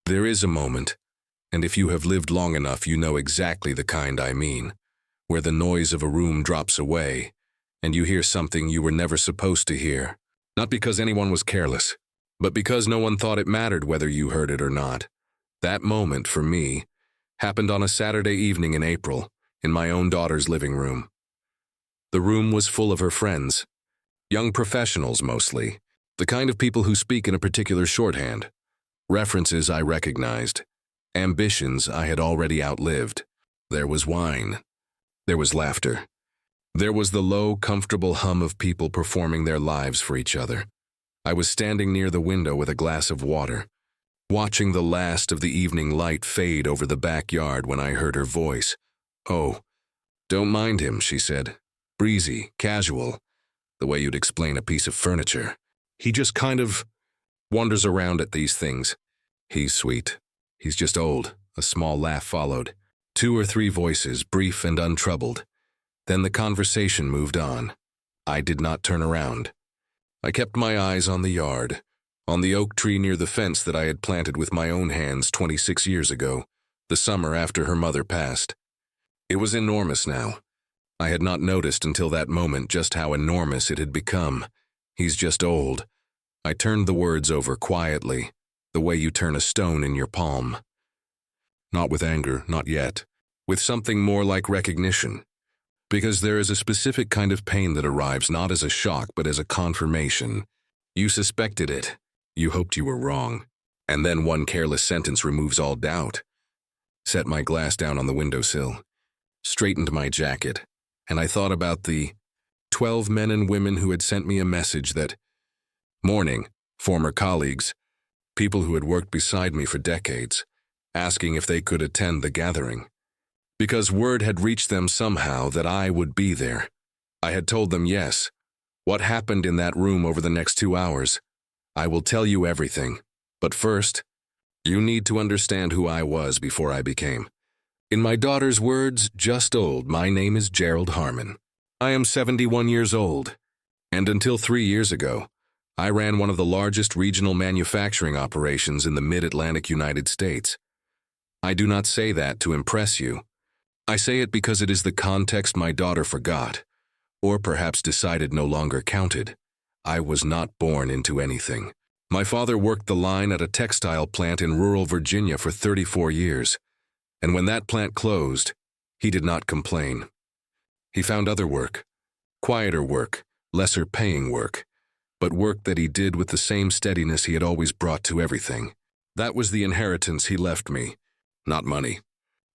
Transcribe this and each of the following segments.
There is a moment, and if you have lived long enough, you know exactly the kind I mean, where the noise of a room drops away, and you hear something you were never supposed to hear. Not because anyone was careless, but because no one thought it mattered whether you heard it or not. That moment, for me, happened on a Saturday evening in April, in my own daughter's living room. The room was full of her friends, young professionals mostly, the kind of people who speak in a particular shorthand, references I recognized, ambitions I had already outlived. There was wine. There was laughter. There was the low, comfortable hum of people performing their lives for each other. I was standing near the window with a glass of water, watching the last of the evening light fade over the backyard when I heard her voice. "Oh, don't mind him," she said. "Breezy, casual, the way you'd explain a piece of furniture. He just kind of wanders around at these things. He's sweet. He's just old." A small laugh followed. 2 or 3 voices, brief and untroubled. Then the conversation moved on. I did not turn around. I kept my eyes on the yard, on the oak tree near the fence that I had planted with my own hands 26 years ago, the summer after her mother passed. It was enormous now. I had not noticed until that moment just how enormous it had become. He's just old. I turned the words over quietly, the way you turn a stone in your palm. Not with anger, not yet. With something more like recognition. Because there is a specific kind of pain that arrives not as a shock but as a confirmation. You suspected it. You hoped you were wrong. And then one careless sentence removes all doubt. Set my glass down on the windowsill. Straightened my jacket. And I thought about the 12 men and women who had sent me a message that morning, former colleagues, people who had worked beside me for decades, asking if they could attend the gathering. Because word had reached them somehow that I would be there. I had told them yes. What happened in that room over the next 2 hours? I will tell you everything. But first, you need to understand who I was before I became. In my daughter's words, just old, my name is Gerald Harmon. I am 71 years old. And until 3 years ago, I ran one of the largest regional manufacturing operations in the mid-Atlantic United States. I do not say that to impress you. I say it because it is the context my daughter forgot, or perhaps decided no longer counted. I was not born into anything. My father worked the line at a textile plant in rural Virginia for 34 years, and when that plant closed, he did not complain. He found other work, quieter work, lesser paying work, but work that he did with the same steadiness he had always brought to everything. That was the inheritance he left me. Not money,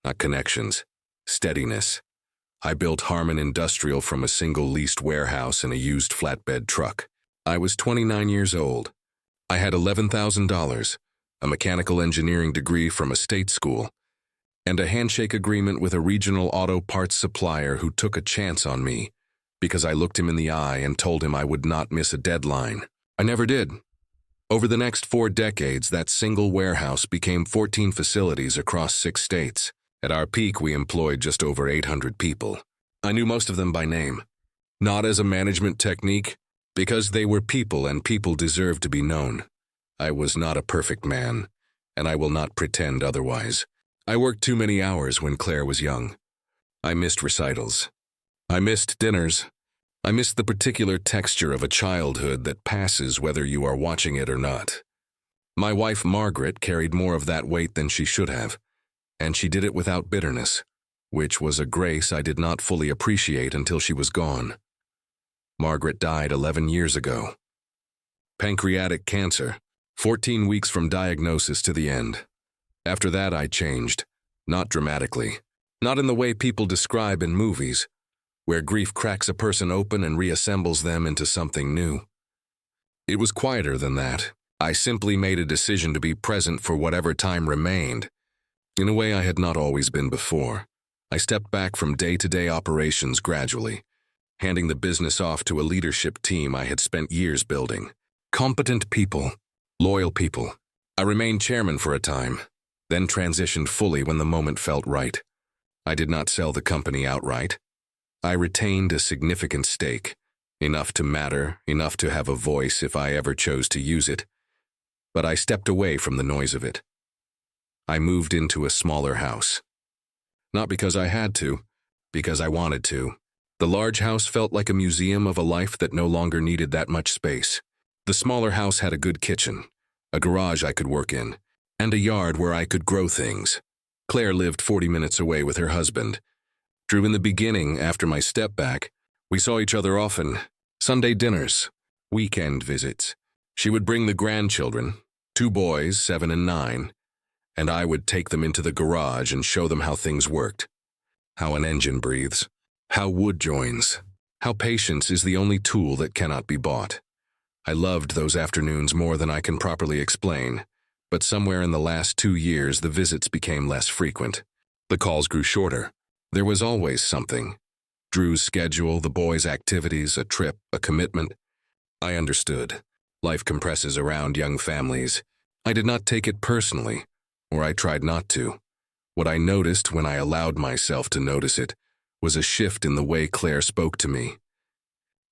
not connections, steadiness. I built Harmon Industrial from a single leased warehouse and a used flatbed truck. I was 29 years old. I had $11,000, a mechanical engineering degree from a state school, and a handshake agreement with a regional auto parts supplier who took a chance on me because I looked him in the eye and told him I would not miss a deadline. I never did. Over the next 4 decades, that single warehouse became 14 facilities across 6 states. At our peak, we employed just over 800 people. I knew most of them by name. Not as a management technique, because they were people and people deserved to be known. I was not a perfect man, and I will not pretend otherwise. I worked too many hours when Claire was young. I missed recitals. I missed dinners. I missed the particular texture of a childhood that passes whether you are watching it or not. My wife, Margaret, carried more of that weight than she should have, and she did it without bitterness, which was a grace I did not fully appreciate until she was gone. Margaret died 11 years ago. Pancreatic cancer, 14 weeks from diagnosis to the end. After that, I changed, not dramatically, not in the way people describe in movies, where grief cracks a person open and reassembles them into something new. It was quieter than that. I simply made a decision to be present for whatever time remained, in a way I had not always been before. I stepped back from day-to-day operations gradually, handing the business off to a leadership team I had spent years building. Competent people, loyal people. I remained chairman for a time, then transitioned fully when the moment felt right. I did not sell the company outright. I retained a significant stake, enough to matter, enough to have a voice if I ever chose to use it. But I stepped away from the noise of it. I moved into a smaller house. Not because I had to, because I wanted to. The large house felt like a museum of a life that no longer needed that much space. The smaller house had a good kitchen, a garage I could work in, and a yard where I could grow things. Claire lived 40 minutes away with her husband. Drew, in the beginning, after my step back, we saw each other often. Sunday dinners, weekend visits. She would bring the grandchildren, 2 boys, 7 and 9, and I would take them into the garage and show them how things worked. How an engine breathes. How wood joins. How patience is the only tool that cannot be bought. I loved those afternoons more than I can properly explain, but somewhere in the last 2 years the visits became less frequent. The calls grew shorter. There was always something. Drew's schedule, the boys' activities, a trip, a commitment. I understood. Life compresses around young families. I did not take it personally, or I tried not to. What I noticed when I allowed myself to notice it was a shift in the way Claire spoke to me.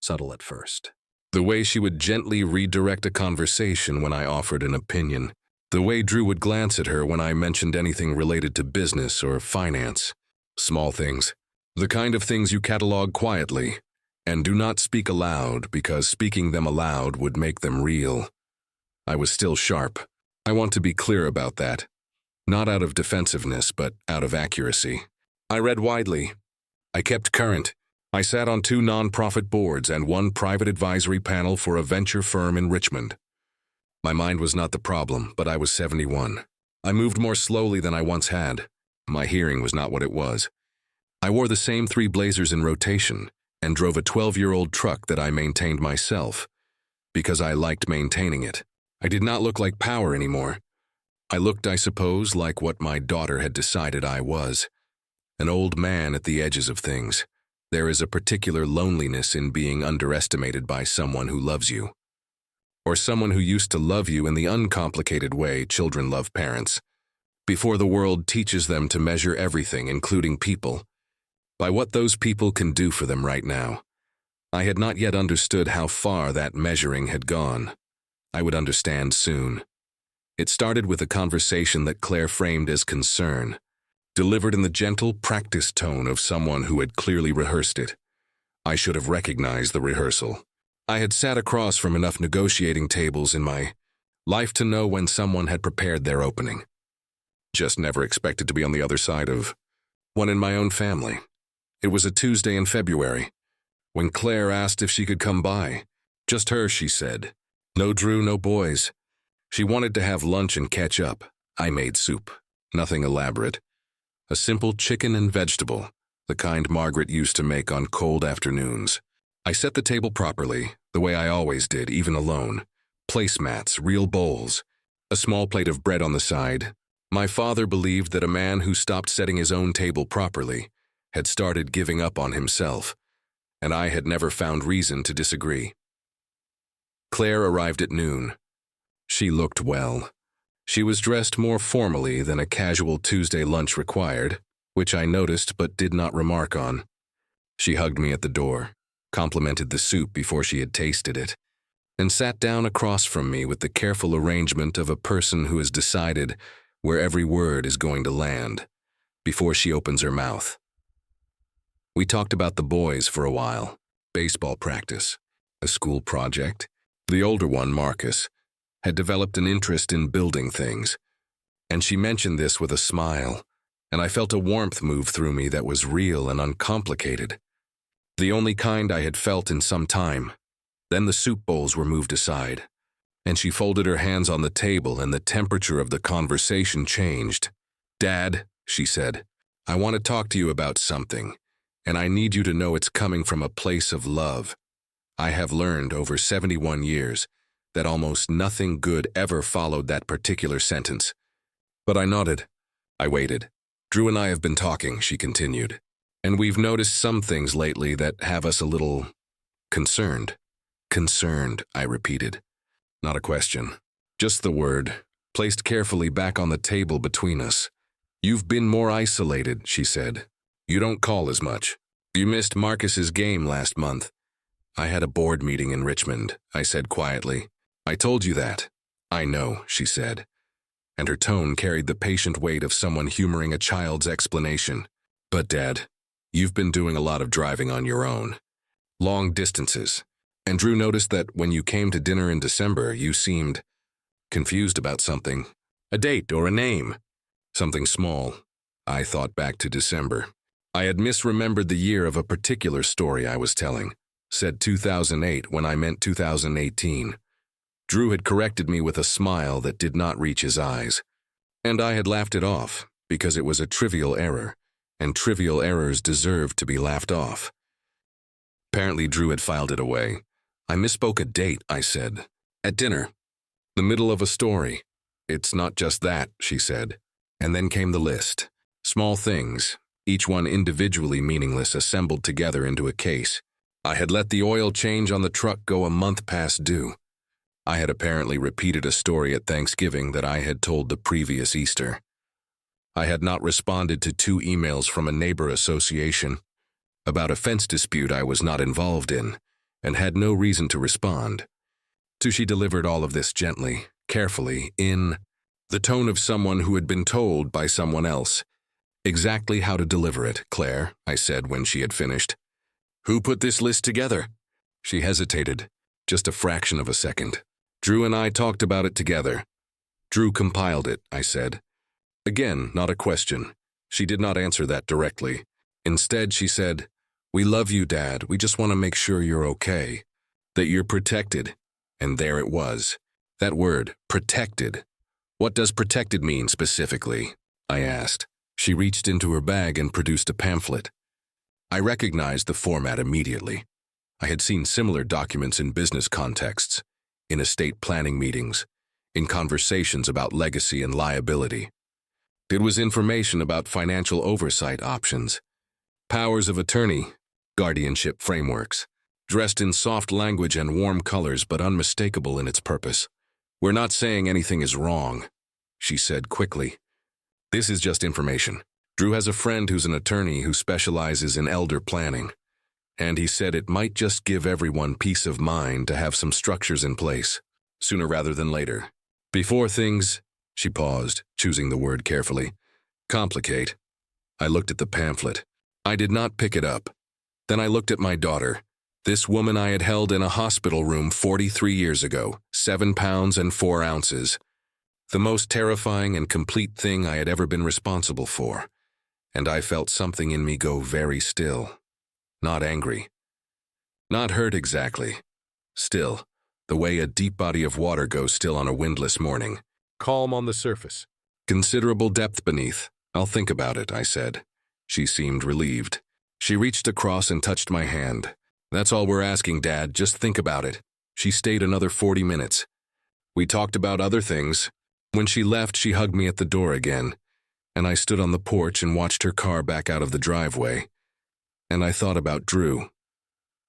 Subtle at first. The way she would gently redirect a conversation when I offered an opinion. The way Drew would glance at her when I mentioned anything related to business or finance. Small things. The kind of things you catalog quietly, and do not speak aloud because speaking them aloud would make them real. I was still sharp. I want to be clear about that. Not out of defensiveness, but out of accuracy. I read widely. I kept current. I sat on 2 nonprofit boards and 1 private advisory panel for a venture firm in Richmond. My mind was not the problem, but I was 71. I moved more slowly than I once had. My hearing was not what it was. I wore the same 3 blazers in rotation and drove a 12-year-old truck that I maintained myself because I liked maintaining it. I did not look like power anymore. I looked, I suppose, like what my daughter had decided I was. An old man at the edges of things. There is a particular loneliness in being underestimated by someone who loves you. Or someone who used to love you in the uncomplicated way children love parents, before the world teaches them to measure everything, including people, by what those people can do for them right now. I had not yet understood how far that measuring had gone. I would understand soon. It started with a conversation that Claire framed as concern, delivered in the gentle, practiced tone of someone who had clearly rehearsed it. I should have recognized the rehearsal. I had sat across from enough negotiating tables in my life to know when someone had prepared their opening. Just never expected to be on the other side of one in my own family. It was a Tuesday in February, when Claire asked if she could come by. Just her, she said. No Drew, no boys. She wanted to have lunch and catch up. I made soup. Nothing elaborate. A simple chicken and vegetable, the kind Margaret used to make on cold afternoons. I set the table properly, the way I always did, even alone. Placemats, real bowls, a small plate of bread on the side. My father believed that a man who stopped setting his own table properly had started giving up on himself, and I had never found reason to disagree. Claire arrived at noon. She looked well. She was dressed more formally than a casual Tuesday lunch required, which I noticed but did not remark on. She hugged me at the door, complimented the soup before she had tasted it, and sat down across from me with the careful arrangement of a person who has decided where every word is going to land before she opens her mouth. We talked about the boys for a while, baseball practice, a school project. The older one, Marcus, had developed an interest in building things, and she mentioned this with a smile, and I felt a warmth move through me that was real and uncomplicated, the only kind I had felt in some time. Then the soup bowls were moved aside, and she folded her hands on the table, and the temperature of the conversation changed. "Dad," she said, "I want to talk to you about something, and I need you to know it's coming from a place of love. I have learned over 71 years that almost nothing good ever followed that particular sentence." But I nodded. I waited. "Drew and I have been talking," she continued, "and we've noticed some things lately that have us a little concerned." "Concerned," I repeated. Not a question, just the word, placed carefully back on the table between us. "You've been more isolated," she said. "You don't call as much. You missed Marcus's game last month." "I had a board meeting in Richmond," I said quietly. "I told you that." "I know," she said. and her tone carried the patient weight of someone humoring a child's explanation. But Dad, you've been doing a lot of driving on your own. Long distances. And Drew noticed that when you came to dinner in December, you seemed confused about something. A date or a name. Something small. I thought back to December. I had misremembered the year of a particular story I was telling. Said 2008 when I meant 2018. Drew had corrected me with a smile that did not reach his eyes. And I had laughed it off, because it was a trivial error, and trivial errors deserved to be laughed off. Apparently Drew had filed it away. I misspoke a date, I said. At dinner. The middle of a story. It's not just that, she said. And then came the list. Small things, each one individually meaningless, assembled together into a case. I had let the oil change on the truck go a month past due. I had apparently repeated a story at Thanksgiving that I had told the previous Easter. I had not responded to 2 emails from a neighbor association about a fence dispute I was not involved in, and had no reason to respond. So she delivered all of this gently, carefully, in the tone of someone who had been told by someone else exactly how to deliver it. Claire, I said when she had finished. Who put this list together? She hesitated, just a fraction of a second. Drew and I talked about it together. Drew compiled it, I said. Again, not a question. She did not answer that directly. Instead, she said, "We love you, Dad. We just want to make sure you're okay, that you're protected." And there it was. That word, protected. What does protected mean specifically? I asked. She reached into her bag and produced a pamphlet. I recognized the format immediately. I had seen similar documents in business contexts, in estate planning meetings, in conversations about legacy and liability. It was information about financial oversight options, powers of attorney, guardianship frameworks, dressed in soft language and warm colors but unmistakable in its purpose. We're not saying anything is wrong, she said quickly. This is just information. Drew has a friend who's an attorney who specializes in elder planning, and he said it might just give everyone peace of mind to have some structures in place, sooner rather than later. Before things, she paused, choosing the word carefully, complicate. I looked at the pamphlet. I did not pick it up. Then I looked at my daughter, this woman I had held in a hospital room 43 years ago, 7 pounds and 4 ounces. The most terrifying and complete thing I had ever been responsible for. And I felt something in me go very still. Not angry. Not hurt exactly. Still, the way a deep body of water goes still on a windless morning. Calm on the surface. Considerable depth beneath. I'll think about it, I said. She seemed relieved. She reached across and touched my hand. That's all we're asking, Dad. Just think about it. She stayed another 40 minutes. We talked about other things. When she left, she hugged me at the door again, and I stood on the porch and watched her car back out of the driveway. And I thought about Drew.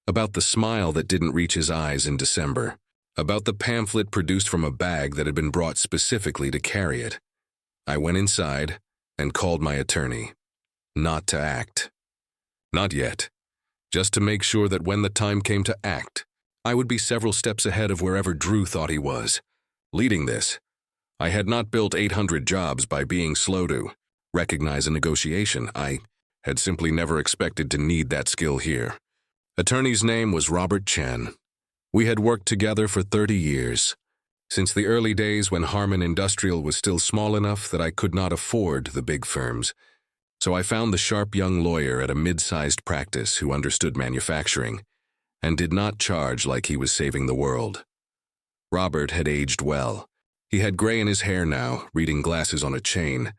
About the smile that didn't reach his eyes in December. About the pamphlet produced from a bag that had been brought specifically to carry it. I went inside and called my attorney. Not to act. Not yet. Just to make sure that when the time came to act, I would be several steps ahead of wherever Drew thought he was. Leading this, I had not built 800 jobs by being slow to recognize a negotiation. I had simply never expected to need that skill here. Attorney's name was Robert Chen. We had worked together for 30 years, since the early days when Harmon Industrial was still small enough that I could not afford the big firms. So I found the sharp young lawyer at a mid-sized practice who understood manufacturing and did not charge like he was saving the world. Robert had aged well. He had gray in his hair now, reading glasses on a chain,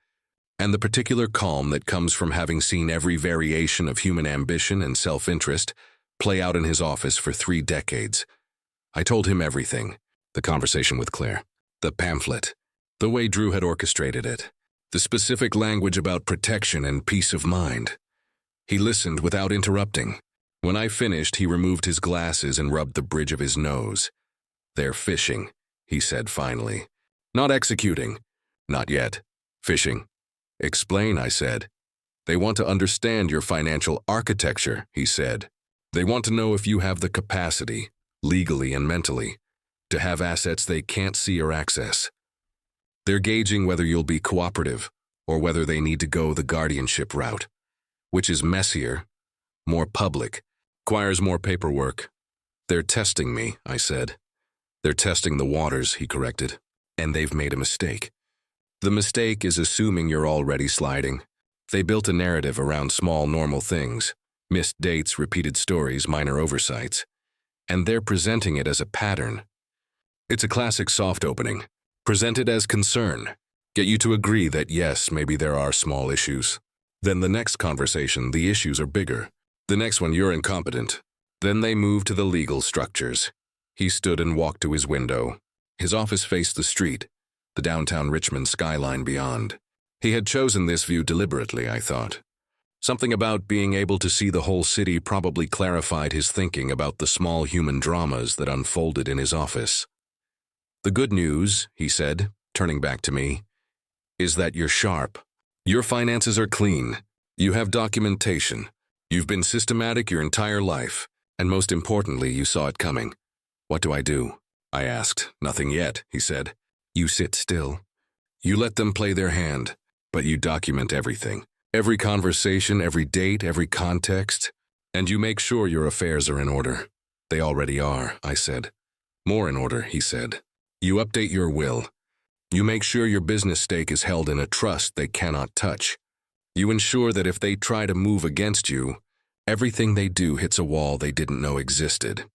and the particular calm that comes from having seen every variation of human ambition and self-interest play out in his office for 3 decades. I told him everything, the conversation with Claire, the pamphlet, the way Drew had orchestrated it, the specific language about protection and peace of mind. He listened without interrupting. When I finished, he removed his glasses and rubbed the bridge of his nose. "They're fishing," he said finally. "Not executing. Not yet. Fishing." "Explain," I said. "They want to understand your financial architecture," he said. "They want to know if you have the capacity, legally and mentally, to have assets they can't see or access." They're gauging whether you'll be cooperative or whether they need to go the guardianship route, which is messier, more public, requires more paperwork. They're testing me, I said. They're testing the waters, he corrected. And they've made a mistake. The mistake is assuming you're already sliding. They built a narrative around small, normal things, missed dates, repeated stories, minor oversights, and they're presenting it as a pattern. It's a classic soft opening. Present it as concern. Get you to agree that yes, maybe there are small issues. Then the next conversation, the issues are bigger. The next one, you're incompetent. Then they move to the legal structures. He stood and walked to his window. His office faced the street, the downtown Richmond skyline beyond. He had chosen this view deliberately, I thought. Something about being able to see the whole city probably clarified his thinking about the small human dramas that unfolded in his office. The good news, he said, turning back to me, is that you're sharp. Your finances are clean. You have documentation. You've been systematic your entire life, and most importantly, you saw it coming. What do I do? I asked. Nothing yet, he said. You sit still. You let them play their hand, but you document everything. Every conversation, every date, every context, and you make sure your affairs are in order. They already are, I said. More in order, he said. You update your will. You make sure your business stake is held in a trust they cannot touch. You ensure that if they try to move against you, everything they do hits a wall they didn't know existed.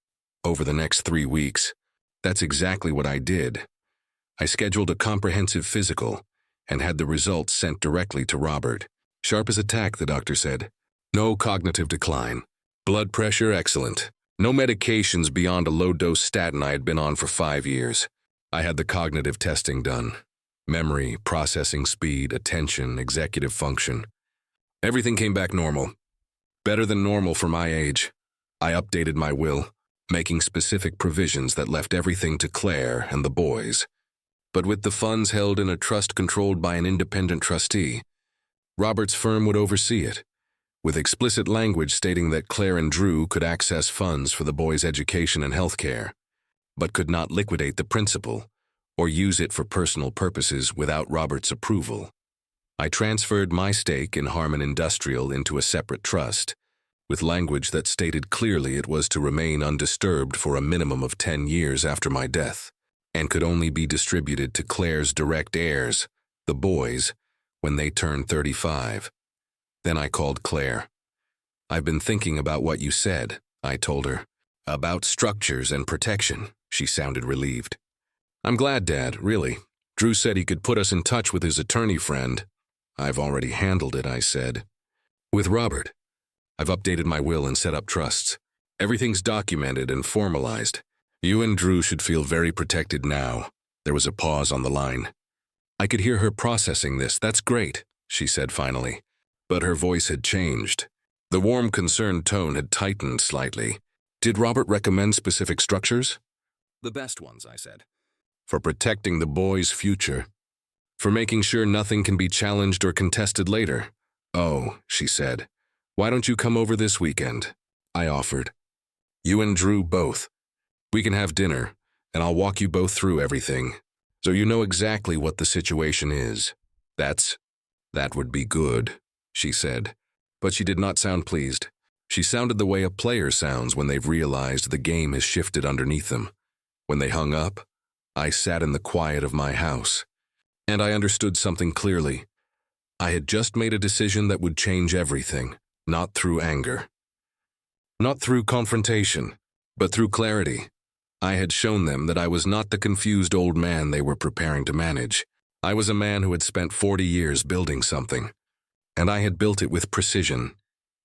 Over the next 3 weeks, that's exactly what I did. I scheduled a comprehensive physical and had the results sent directly to Robert. Sharp as a tack, the doctor said. No cognitive decline. Blood pressure, excellent. No medications beyond a low-dose statin I had been on for 5 years. I had the cognitive testing done. Memory, processing speed, attention, executive function. Everything came back normal. Better than normal for my age. I updated my will, making specific provisions that left everything to Claire and the boys. But with the funds held in a trust controlled by an independent trustee, Robert's firm would oversee it, with explicit language stating that Claire and Drew could access funds for the boys' education and health care, but could not liquidate the principal or use it for personal purposes without Robert's approval. I transferred my stake in Harmon Industrial into a separate trust, with language that stated clearly it was to remain undisturbed for a minimum of 10 years after my death, and could only be distributed to Claire's direct heirs, the boys, when they turned 35. Then I called Claire. I've been thinking about what you said, I told her. About structures and protection, she sounded relieved. I'm glad, Dad, really. Drew said he could put us in touch with his attorney friend. I've already handled it, I said. With Robert. I've updated my will and set up trusts. Everything's documented and formalized. You and Drew should feel very protected now. There was a pause on the line. I could hear her processing this. That's great, she said finally. But her voice had changed. The warm, concerned tone had tightened slightly. Did Robert recommend specific structures? The best ones, I said. For protecting the boys' future. For making sure nothing can be challenged or contested later. Oh, she said. Why don't you come over this weekend? I offered. You and Drew both. We can have dinner, and I'll walk you both through everything, so you know exactly what the situation is. That would be good, she said. But she did not sound pleased. She sounded the way a player sounds when they've realized the game has shifted underneath them. When they hung up, I sat in the quiet of my house, and I understood something clearly. I had just made a decision that would change everything, not through anger. Not through confrontation, but through clarity. I had shown them that I was not the confused old man they were preparing to manage. I was a man who had spent 40 years building something, and I had built it with precision.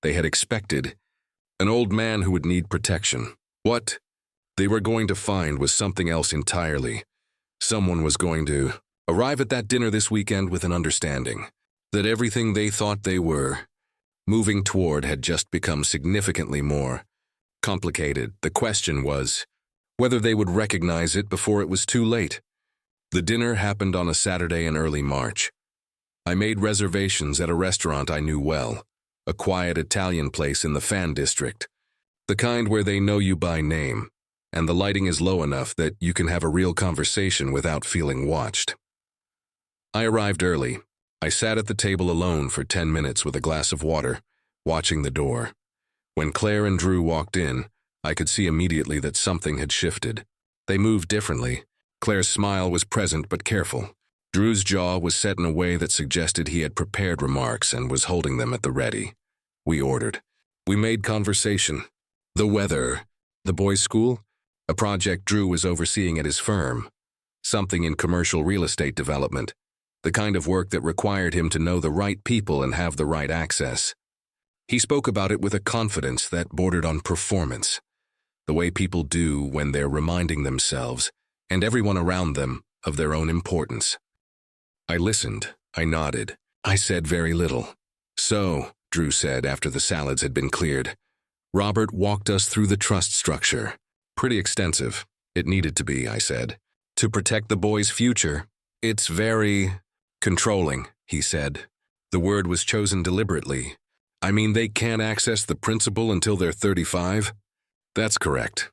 They had expected an old man who would need protection. What they were going to find was something else entirely. Someone was going to arrive at that dinner this weekend with an understanding that everything they thought they were moving toward had just become significantly more complicated. The question was whether they would recognize it before it was too late. The dinner happened on a Saturday in early March. I made reservations at a restaurant I knew well, a quiet Italian place in the Fan District, the kind where they know you by name, and the lighting is low enough that you can have a real conversation without feeling watched. I arrived early. I sat at the table alone for 10 minutes with a glass of water, watching the door. When Claire and Drew walked in, I could see immediately that something had shifted. They moved differently. Claire's smile was present but careful. Drew's jaw was set in a way that suggested he had prepared remarks and was holding them at the ready. We ordered. We made conversation. The weather, the boys' school, a project Drew was overseeing at his firm, something in commercial real estate development, the kind of work that required him to know the right people and have the right access. He spoke about it with a confidence that bordered on performance, the way people do when they're reminding themselves and everyone around them of their own importance. I listened. I nodded. I said very little. "So," Drew said after the salads had been cleared, "Robert walked us through the trust structure. Pretty extensive. It needed to be," I said. "To protect the boys' future. It's very controlling," he said. The word was chosen deliberately. "I mean, they can't access the principal until they're 35? "That's correct.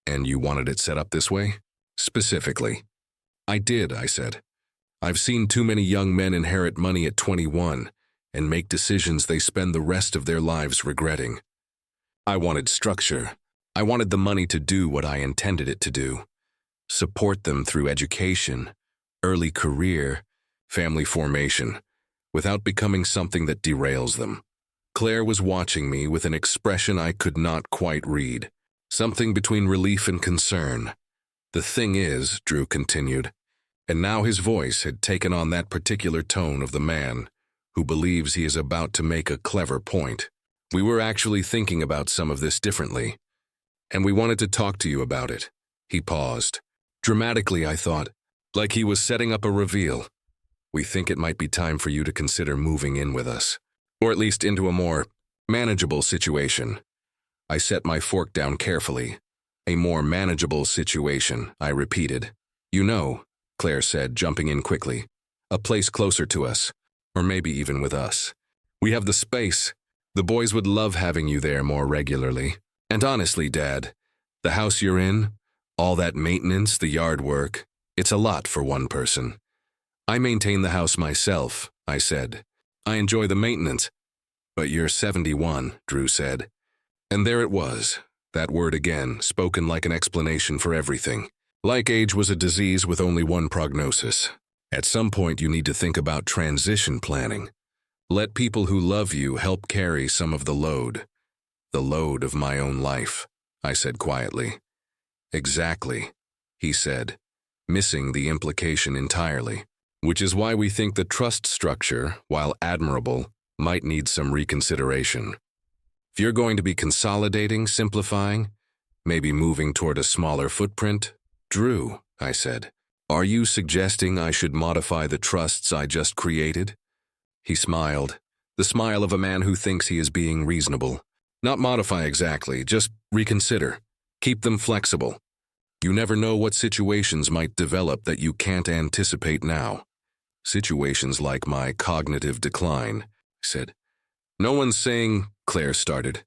And you wanted it set up this way?" "Specifically." "I did," I said. "I've seen too many young men inherit money at 21 and make decisions they spend the rest of their lives regretting. I wanted structure. I wanted the money to do what I intended it to do. Support them through education, early career, family formation, without becoming something that derails them." Claire was watching me with an expression I could not quite read, something between relief and concern. "The thing is," Drew continued, and now his voice had taken on that particular tone of the man who believes he is about to make a clever point. "We were actually thinking about some of this differently, and we wanted to talk to you about it." He paused. Dramatically, I thought, like he was setting up a reveal. "We think it might be time for you to consider moving in with us, or at least into a more manageable situation." I set my fork down carefully. "A more manageable situation," I repeated. "You know," Claire said, jumping in quickly, "a place closer to us, or maybe even with us. We have the space. The boys would love having you there more regularly. And honestly, Dad, the house you're in, all that maintenance, the yard work, it's a lot for one person." "I maintain the house myself," I said. "I enjoy the maintenance." "But you're 71, Drew said. And there it was, that word again, spoken like an explanation for everything. Like age was a disease with only one prognosis. At some point you need to think about transition planning. Let people who love you help carry some of the load. "The load of my own life," I said quietly. "Exactly," he said, missing the implication entirely. "Which is why we think the trust structure, while admirable, might need some reconsideration. If you're going to be consolidating, simplifying, maybe moving toward a smaller footprint." "Drew," I said, "are you suggesting I should modify the trusts I just created?" He smiled, the smile of a man who thinks he is being reasonable. "Not modify exactly, just reconsider. Keep them flexible. You never know what situations might develop that you can't anticipate now." "Situations like my cognitive decline," I said. "No one's saying," Claire started.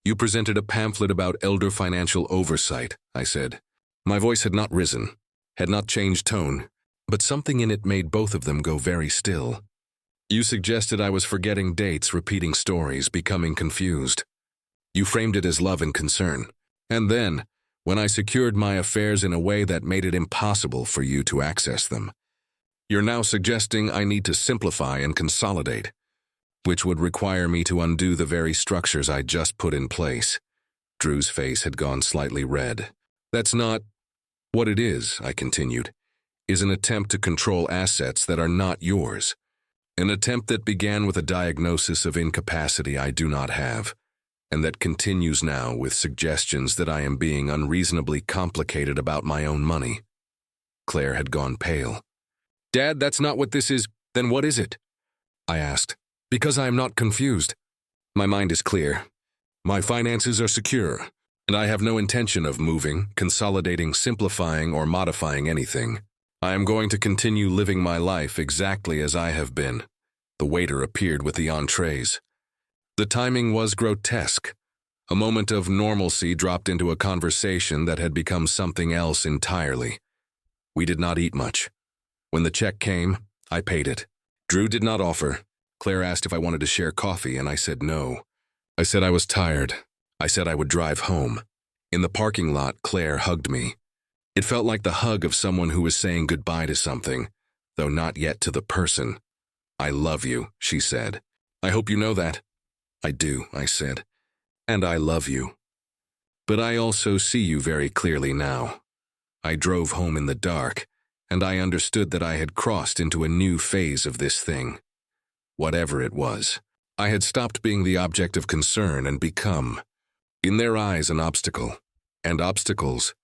"You presented a pamphlet about elder financial oversight," I said. My voice had not risen, had not changed tone, but something in it made both of them go very still. "You suggested I was forgetting dates, repeating stories, becoming confused. You framed it as love and concern. And then, when I secured my affairs in a way that made it impossible for you to access them, you're now suggesting I need to simplify and consolidate, which would require me to undo the very structures I just put in place." Drew's face had gone slightly red. "That's not what it is," I continued, "is an attempt to control assets that are not yours. An attempt that began with a diagnosis of incapacity I do not have, and that continues now with suggestions that I am being unreasonably complicated about my own money." Claire had gone pale. "Dad, that's not what this is. Then what is it?" I asked. "Because I am not confused. My mind is clear. My finances are secure, and I have no intention of moving, consolidating, simplifying, or modifying anything. I am going to continue living my life exactly as I have been." The waiter appeared with the entrees. The timing was grotesque. A moment of normalcy dropped into a conversation that had become something else entirely. We did not eat much. When the check came, I paid it. Drew did not offer. Claire asked if I wanted to share coffee, and I said no. I said I was tired. I said I would drive home. In the parking lot, Claire hugged me. It felt like the hug of someone who was saying goodbye to something, though not yet to the person. I love you, she said. I hope you know that. I do, I said. And I love you. But I also see you very clearly now. I drove home in the dark, and I understood that I had crossed into a new phase of this thing. Whatever it was, I had stopped being the object of concern and become, in their eyes, an obstacle. And obstacles,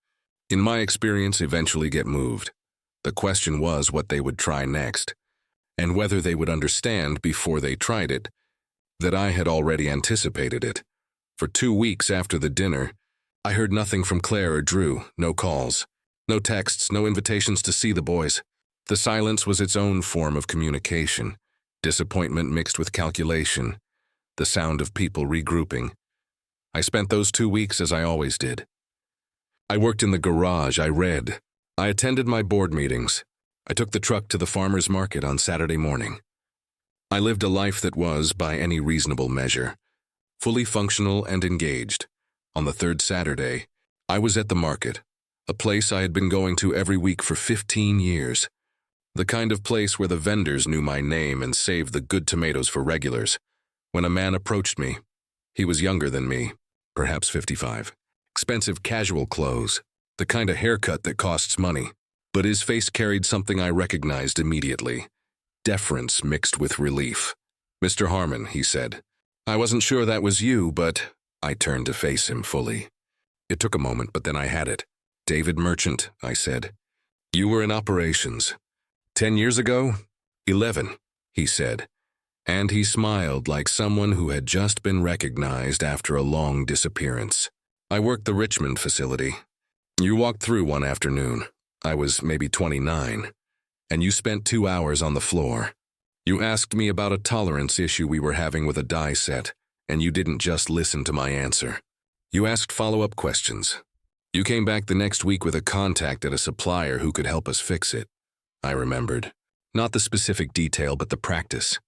in my experience, eventually get moved. The question was what they would try next, and whether they would understand before they tried it, that I had already anticipated it. For 2 weeks after the dinner, I heard nothing from Claire or Drew, no calls, no texts, no invitations to see the boys. The silence was its own form of communication, disappointment mixed with calculation, the sound of people regrouping. I spent those 2 weeks as I always did. I worked in the garage, I read. I attended my board meetings. I took the truck to the farmer's market on Saturday morning. I lived a life that was, by any reasonable measure, fully functional and engaged. On the third Saturday, I was at the market, a place I had been going to every week for 15 years. The kind of place where the vendors knew my name and saved the good tomatoes for regulars. When a man approached me, he was younger than me, perhaps 55. Expensive casual clothes, the kind of haircut that costs money. But his face carried something I recognized immediately. Deference mixed with relief. "Mr. Harmon," he said. "I wasn't sure that was you, but—" I turned to face him fully. It took a moment, but then I had it. "David Merchant," I said. "You were in operations. 10 years ago?" 11, he said. And he smiled like someone who had just been recognized after a long disappearance. "I worked the Richmond facility. You walked through one afternoon. I was maybe 29, and you spent 2 hours on the floor. You asked me about a tolerance issue we were having with a die set, and you didn't just listen to my answer. You asked follow-up questions. You came back the next week with a contact at a supplier who could help us fix it." I remembered. Not the specific detail, but the practice.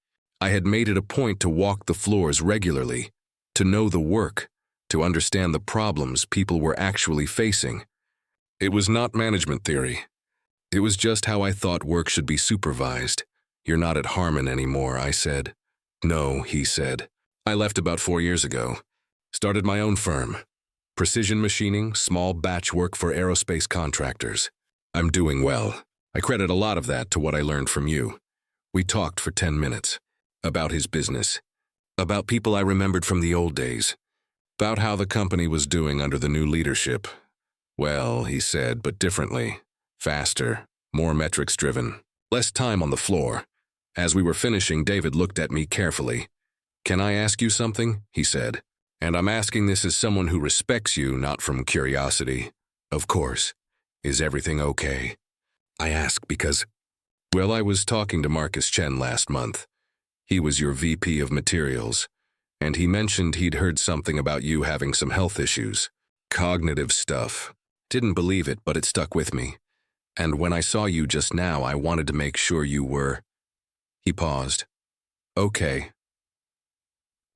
I had made it a point to walk the floors regularly, to know the work, to understand the problems people were actually facing. It was not management theory. It was just how I thought work should be supervised. "You're not at Harmon anymore," I said. "No," he said. "I left about 4 years ago. Started my own firm. Precision machining, small batch work for aerospace contractors. I'm doing well. I credit a lot of that to what I learned from you." We talked for 10 minutes. About his business. About people I remembered from the old days. About how the company was doing under the new leadership. "Well," he said, "but differently. Faster, more metrics-driven, less time on the floor." As we were finishing, David looked at me carefully. "Can I ask you something?" he said. "And I'm asking this as someone who respects you, not from curiosity." "Of course. Is everything okay?" I ask because, well, I was talking to Marcus Chen last month. He was your VP of materials, and he mentioned he'd heard something about you having some health issues. Cognitive stuff. Didn't believe it, but it stuck with me. And when I saw you just now, I wanted to make sure you were... He paused. "Okay."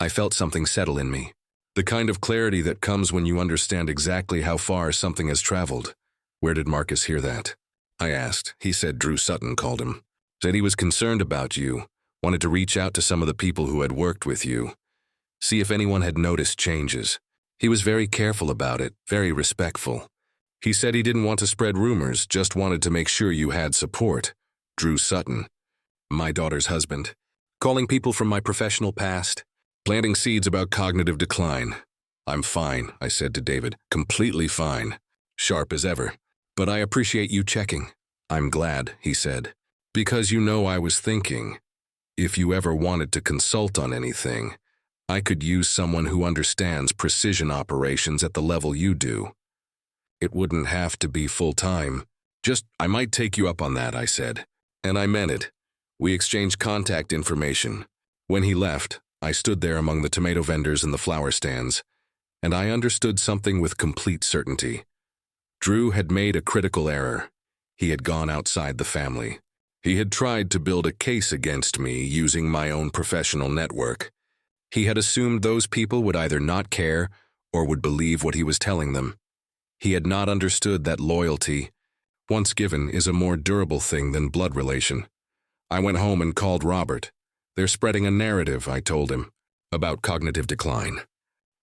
I felt something settle in me. The kind of clarity that comes when you understand exactly how far something has traveled. "Where did Marcus hear that?" I asked. He said Drew Sutton called him. Said he was concerned about you, wanted to reach out to some of the people who had worked with you, see if anyone had noticed changes. He was very careful about it, very respectful. He said he didn't want to spread rumors, just wanted to make sure you had support. Drew Sutton, my daughter's husband, calling people from my professional past, planting seeds about cognitive decline. "I'm fine," I said to David, "completely fine, sharp as ever. But I appreciate you checking." "I'm glad," he said, "because you know I was thinking, if you ever wanted to consult on anything, I could use someone who understands precision operations at the level you do. It wouldn't have to be full-time. Just, I might take you up on that," I said. And I meant it. We exchanged contact information. When he left, I stood there among the tomato vendors and the flower stands, and I understood something with complete certainty. Drew had made a critical error. He had gone outside the family. He had tried to build a case against me using my own professional network. He had assumed those people would either not care or would believe what he was telling them. He had not understood that loyalty, once given, is a more durable thing than blood relation. I went home and called Robert. They're spreading a narrative, I told him, about cognitive decline.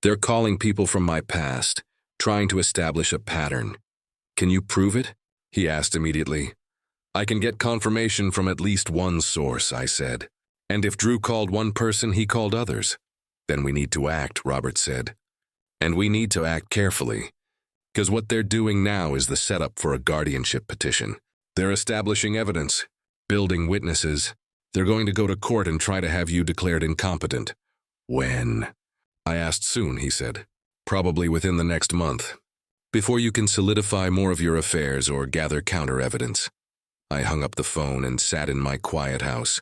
They're calling people from my past, trying to establish a pattern. Can you prove it? He asked immediately. I can get confirmation from at least one source, I said. And if Drew called one person, he called others. Then we need to act, Robert said. And we need to act carefully. Because what they're doing now is the setup for a guardianship petition. They're establishing evidence, building witnesses. They're going to go to court and try to have you declared incompetent. When? I asked. Soon, he said. Probably within the next month. Before you can solidify more of your affairs or gather counter-evidence. I hung up the phone and sat in my quiet house,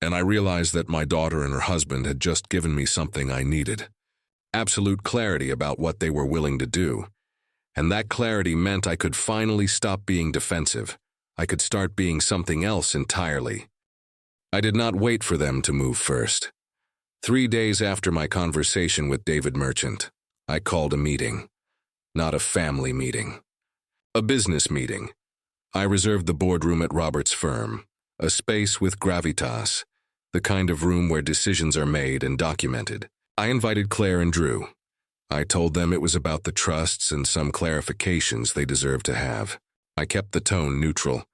and I realized that my daughter and her husband had just given me something I needed. Absolute clarity about what they were willing to do. And that clarity meant I could finally stop being defensive. I could start being something else entirely. I did not wait for them to move first. 3 days after my conversation with David Merchant, I called a meeting. Not a family meeting. A business meeting. I reserved the boardroom at Robert's firm, a space with gravitas, the kind of room where decisions are made and documented. I invited Claire and Drew. I told them it was about the trusts and some clarifications they deserved to have. I kept the tone neutral,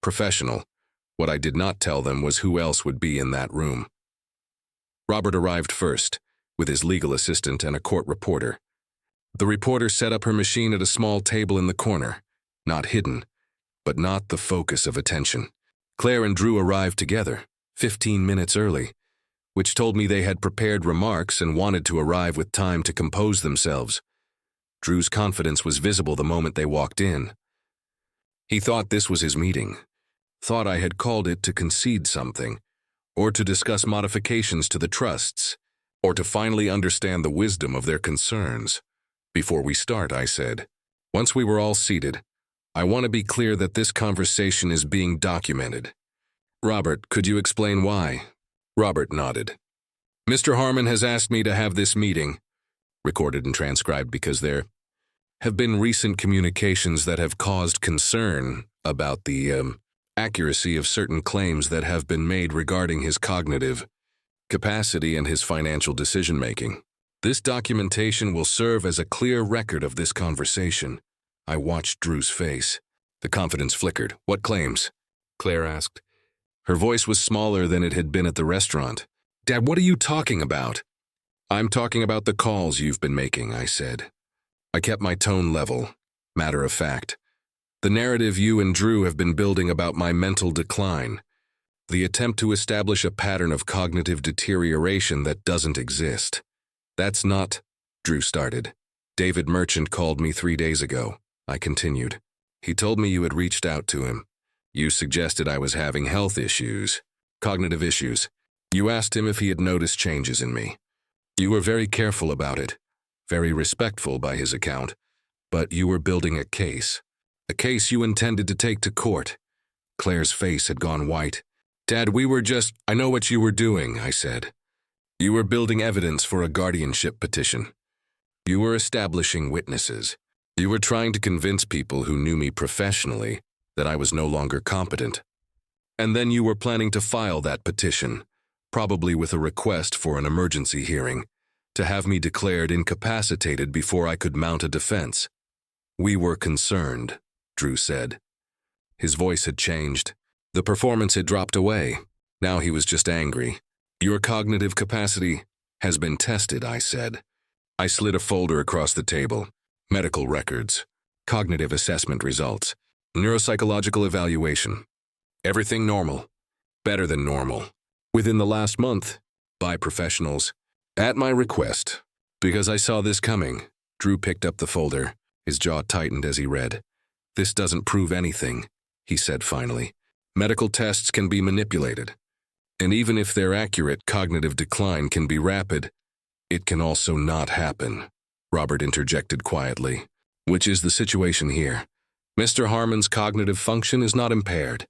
professional. What I did not tell them was who else would be in that room. Robert arrived first, with his legal assistant and a court reporter. The reporter set up her machine at a small table in the corner, not hidden, but not the focus of attention. Claire and Drew arrived together, 15 minutes early, which told me they had prepared remarks and wanted to arrive with time to compose themselves. Drew's confidence was visible the moment they walked in. He thought this was his meeting, thought I had called it to concede something, or to discuss modifications to the trusts, or to finally understand the wisdom of their concerns. Before we start, I said, once we were all seated, I want to be clear that this conversation is being documented. Robert, could you explain why? Robert nodded. Mr. Harmon has asked me to have this meeting, recorded and transcribed, because there have been recent communications that have caused concern about the accuracy of certain claims that have been made regarding his cognitive capacity and his financial decision-making. This documentation will serve as a clear record of this conversation. I watched Drew's face. The confidence flickered. What claims? Claire asked. Her voice was smaller than it had been at the restaurant. Dad, what are you talking about? I'm talking about the calls you've been making, I said. I kept my tone level, matter of fact. The narrative you and Drew have been building about my mental decline. The attempt to establish a pattern of cognitive deterioration that doesn't exist. That's not, Drew started. David Merchant called me 3 days ago, I continued. He told me you had reached out to him. You suggested I was having health issues, cognitive issues. You asked him if he had noticed changes in me. You were very careful about it, very respectful by his account, but you were building a case you intended to take to court. Claire's face had gone white. Dad, I know what you were doing, I said. You were building evidence for a guardianship petition. You were establishing witnesses. You were trying to convince people who knew me professionally that I was no longer competent. And then you were planning to file that petition, probably with a request for an emergency hearing, to have me declared incapacitated before I could mount a defense. We were concerned, Drew said. His voice had changed. The performance had dropped away. Now he was just angry. Your cognitive capacity has been tested, I said. I slid a folder across the table. Medical records, cognitive assessment results, neuropsychological evaluation. Everything normal. Better than normal. Within the last month, by professionals. At my request. Because I saw this coming. Drew picked up the folder. His jaw tightened as he read. This doesn't prove anything, he said finally. Medical tests can be manipulated. And even if they're accurate, cognitive decline can be rapid. It can also not happen, Robert interjected quietly, which is the situation here. Mr. Harmon's cognitive function is not impaired.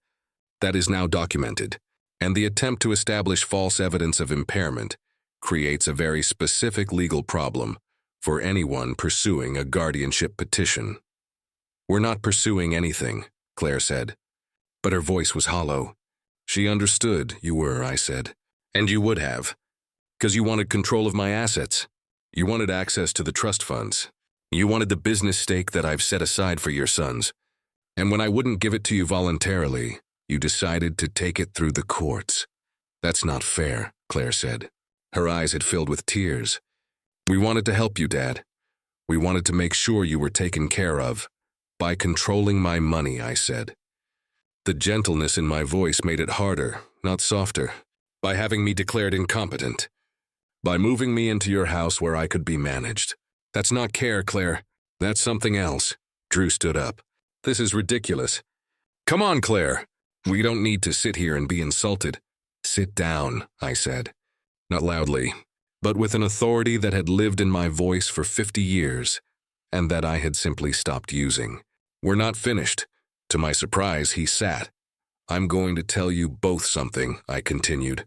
That is now documented, and the attempt to establish false evidence of impairment creates a very specific legal problem for anyone pursuing a guardianship petition. We're not pursuing anything, Claire said, but her voice was hollow. She understood you were, I said, and you would have, because you wanted control of my assets. You wanted access to the trust funds. You wanted the business stake that I've set aside for your sons. And when I wouldn't give it to you voluntarily, you decided to take it through the courts. That's not fair, Claire said. Her eyes had filled with tears. We wanted to help you, Dad. We wanted to make sure you were taken care of. By controlling my money, I said. The gentleness in my voice made it harder, not softer. By having me declared incompetent. By moving me into your house where I could be managed. That's not care, Claire. That's something else. Drew stood up. This is ridiculous. Come on, Claire. We don't need to sit here and be insulted. Sit down, I said. Not loudly, but with an authority that had lived in my voice for 50 years, and that I had simply stopped using. We're not finished. To my surprise, he sat. I'm going to tell you both something, I continued.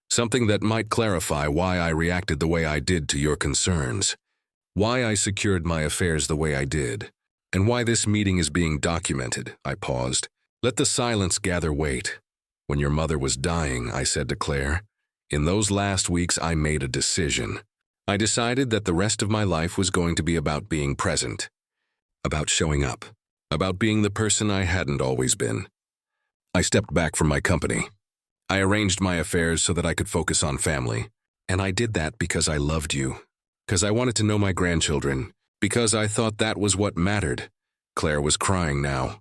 Something that might clarify why I reacted the way I did to your concerns. Why I secured my affairs the way I did. And why this meeting is being documented, I paused. Let the silence gather weight. When your mother was dying, I said to Claire, in those last weeks I made a decision. I decided that the rest of my life was going to be about being present. About showing up. About being the person I hadn't always been. I stepped back from my company. I arranged my affairs so that I could focus on family. And I did that because I loved you. Because I wanted to know my grandchildren. Because I thought that was what mattered. Claire was crying now.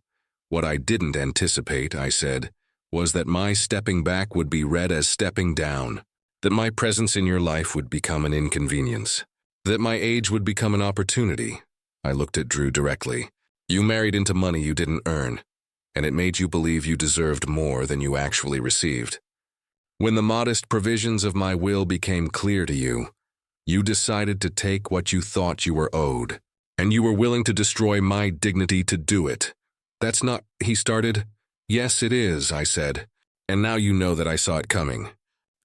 What I didn't anticipate, I said, was that my stepping back would be read as stepping down. That my presence in your life would become an inconvenience. That my age would become an opportunity. I looked at Drew directly. You married into money you didn't earn, and it made you believe you deserved more than you actually received. When the modest provisions of my will became clear to you, you decided to take what you thought you were owed, and you were willing to destroy my dignity to do it. That's not, he started. Yes, it is, I said, and now you know that I saw it coming.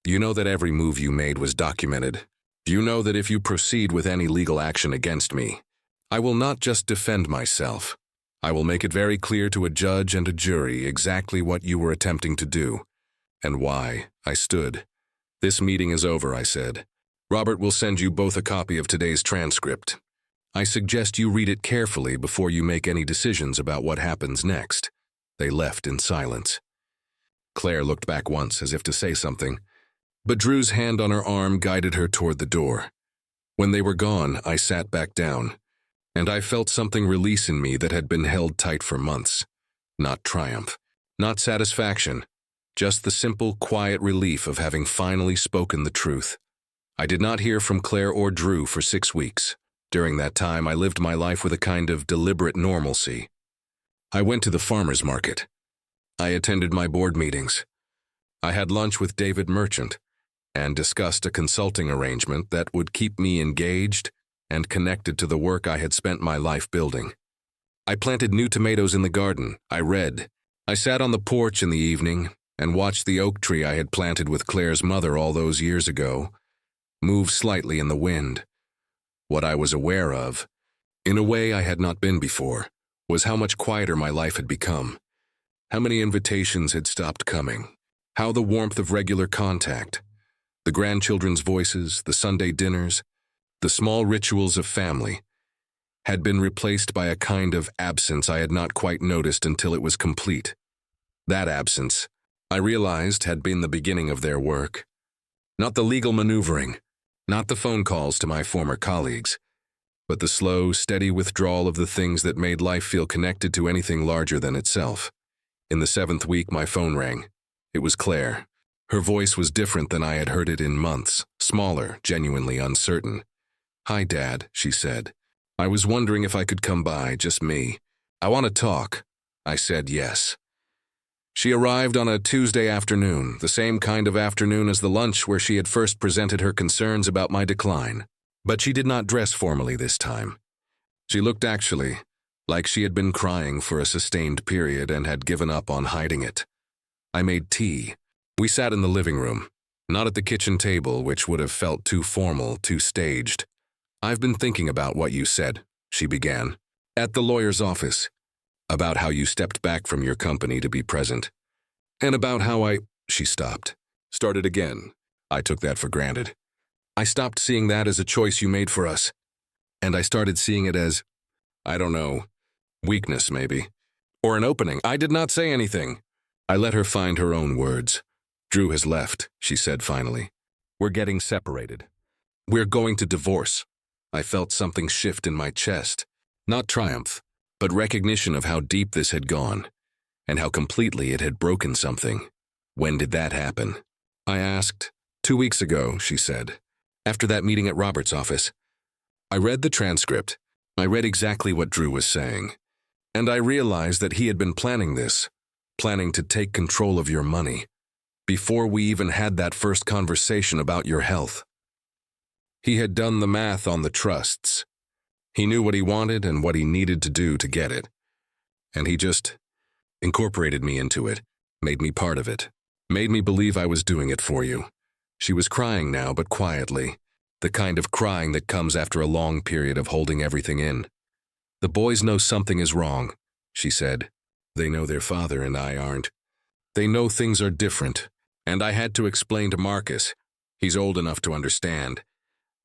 You know that every move you made was documented. You know that if you proceed with any legal action against me, I will not just defend myself. I will make it very clear to a judge and a jury exactly what you were attempting to do, and why. I stood. This meeting is over, I said. Robert will send you both a copy of today's transcript. I suggest you read it carefully before you make any decisions about what happens next. They left in silence. Claire looked back once as if to say something, but Drew's hand on her arm guided her toward the door. When they were gone, I sat back down, and I felt something release in me that had been held tight for months. Not triumph, not satisfaction, just the simple, quiet relief of having finally spoken the truth. I did not hear from Claire or Drew for 6 weeks. During that time, I lived my life with a kind of deliberate normalcy. I went to the farmer's market. I attended my board meetings. I had lunch with David Merchant and discussed a consulting arrangement that would keep me engaged and connected to the work I had spent my life building. I planted new tomatoes in the garden. I read. I sat on the porch in the evening and watched the oak tree I had planted with Claire's mother all those years ago move slightly in the wind. What I was aware of, in a way I had not been before, was how much quieter my life had become, how many invitations had stopped coming, how the warmth of regular contact, the grandchildren's voices, the Sunday dinners, the small rituals of family, had been replaced by a kind of absence I had not quite noticed until it was complete. That absence, I realized, had been the beginning of their work. Not the legal maneuvering, not the phone calls to my former colleagues, but the slow, steady withdrawal of the things that made life feel connected to anything larger than itself. In the 7th week, my phone rang. It was Claire. Her voice was different than I had heard it in months, smaller, genuinely uncertain. "Hi, Dad," she said. "I was wondering if I could come by, just me. I want to talk." I said yes. She arrived on a Tuesday afternoon, the same kind of afternoon as the lunch where she had first presented her concerns about my decline. But she did not dress formally this time. She looked actually like she had been crying for a sustained period and had given up on hiding it. I made tea. We sat in the living room, not at the kitchen table, which would have felt too formal, too staged. "I've been thinking about what you said," she began, "at the lawyer's office, about how you stepped back from your company to be present, and about how She stopped. Started again. "I took that for granted. I stopped seeing that as a choice you made for us, and I started seeing it as, I don't know, weakness maybe, or an opening." I did not say anything. I let her find her own words. "Drew has left," she said finally. "We're getting separated. We're going to divorce." I felt something shift in my chest. Not triumph, but recognition of how deep this had gone, and how completely it had broken something. "When did that happen?" I asked. "2 weeks ago," she said, "after that meeting at Robert's office. I read the transcript. I read exactly what Drew was saying. And I realized that he had been planning this, planning to take control of your money, before we even had that first conversation about your health. He had done the math on the trusts. He knew what he wanted and what he needed to do to get it. And he just incorporated me into it, made me part of it, made me believe I was doing it for you." She was crying now, but quietly, the kind of crying that comes after a long period of holding everything in. "The boys know something is wrong," she said. "They know their father and I aren't. They know things are different, and I had to explain to Marcus, he's old enough to understand,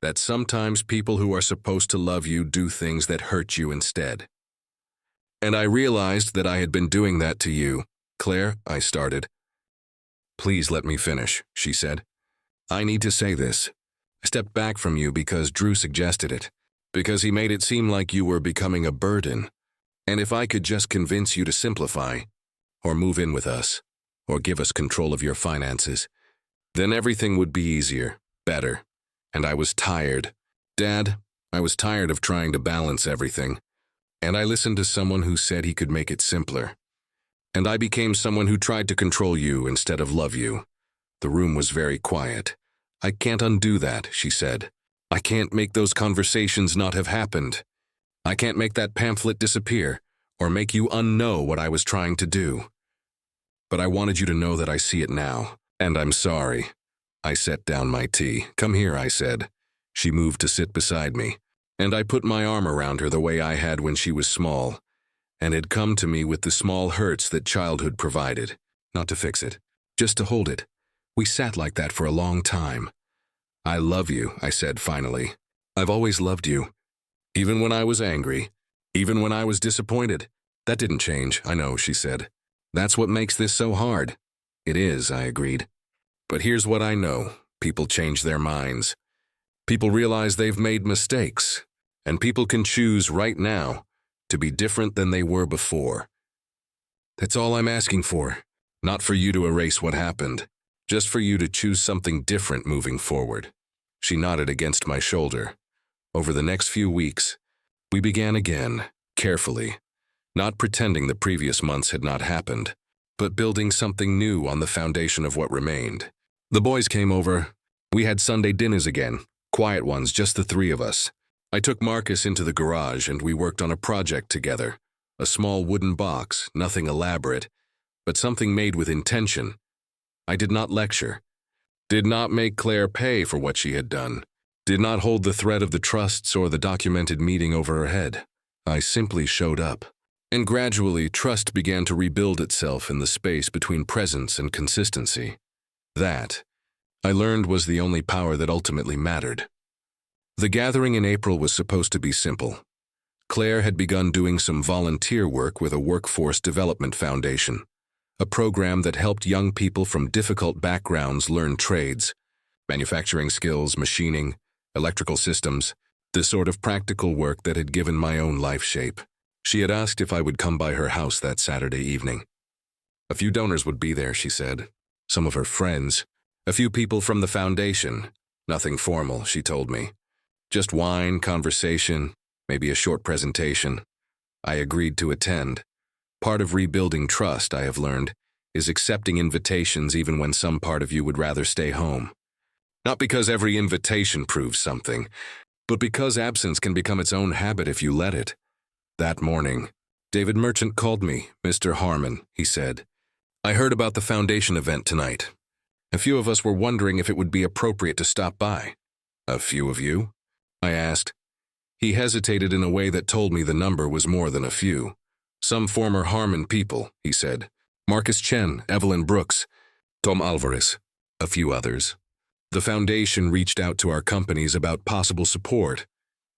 that sometimes people who are supposed to love you do things that hurt you instead. And I realized that I had been doing that to you." "Claire," I started. "Please let me finish," she said. "I need to say this. I stepped back from you because Drew suggested it, because he made it seem like you were becoming a burden. And if I could just convince you to simplify, or move in with us, or give us control of your finances, then everything would be easier, better. And I was tired. Dad, I was tired of trying to balance everything. And I listened to someone who said he could make it simpler. And I became someone who tried to control you instead of love you." The room was very quiet. "I can't undo that," she said. "I can't make those conversations not have happened. I can't make that pamphlet disappear, or make you unknow what I was trying to do. But I wanted you to know that I see it now, and I'm sorry." I set down my tea. "Come here," I said. She moved to sit beside me, and I put my arm around her the way I had when she was small, and had come to me with the small hurts that childhood provided. Not to fix it, just to hold it. We sat like that for a long time. "I love you," I said finally. "I've always loved you. Even when I was angry, even when I was disappointed. That didn't change, I know," she said. "That's what makes this so hard." "It is," I agreed. "But here's what I know. People change their minds. People realize they've made mistakes, and people can choose right now to be different than they were before. That's all I'm asking for. Not for you to erase what happened, just for you to choose something different moving forward." She nodded against my shoulder. Over the next few weeks, we began again, carefully, not pretending the previous months had not happened, but building something new on the foundation of what remained. The boys came over. We had Sunday dinners again, quiet ones, just the three of us. I took Marcus into the garage and we worked on a project together. A small wooden box, nothing elaborate, but something made with intention. I did not lecture, did not make Claire pay for what she had done, did not hold the thread of the trusts or the documented meeting over her head. I simply showed up. And gradually, trust began to rebuild itself in the space between presence and consistency. That, I learned, was the only power that ultimately mattered. The gathering in April was supposed to be simple. Claire had begun doing some volunteer work with a workforce development foundation, a program that helped young people from difficult backgrounds learn trades, manufacturing skills, machining, electrical systems, the sort of practical work that had given my own life shape. She had asked if I would come by her house that Saturday evening. A few donors would be there, she said. Some of her friends. A few people from the foundation. Nothing formal, she told me. Just wine, conversation, maybe a short presentation. I agreed to attend. Part of rebuilding trust, I have learned, is accepting invitations even when some part of you would rather stay home. Not because every invitation proves something, but because absence can become its own habit if you let it. That morning, David Merchant called me, "Mr. Harmon," he said. I heard about the foundation event tonight. A few of us were wondering if it would be appropriate to stop by. A few of you? I asked. He hesitated in a way that told me the number was more than a few. Some former Harmon people, he said. Marcus Chen, Evelyn Brooks, Tom Alvarez, a few others. The foundation reached out to our companies about possible support,